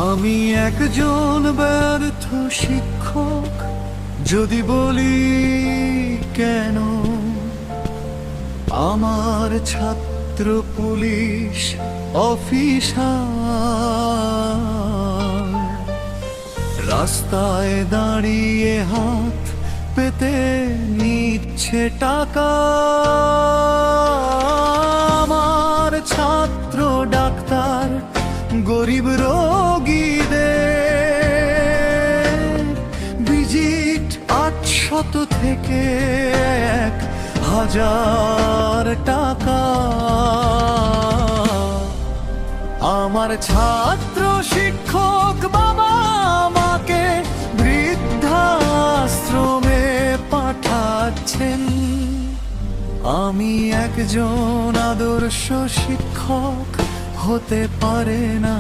আমি একজন ব্যর্থ শিক্ষক, যদি বলি কেন আমার ছাত্র পুলিশ অফিসার রাস্তায় দাঁড়িয়ে হাত পেতে নিচ্ছে টাকা। আমার ছাত্র ডাক্তার গরিব রোগীদের ভিজিট 800 থেকে 1000 টাকা। আমার ছাত্র শিক্ষক বাবা মাকে বৃদ্ধাশ্রমে পাঠাচ্ছেন। আমি একজন আদর্শ শিক্ষক হতে পারে না।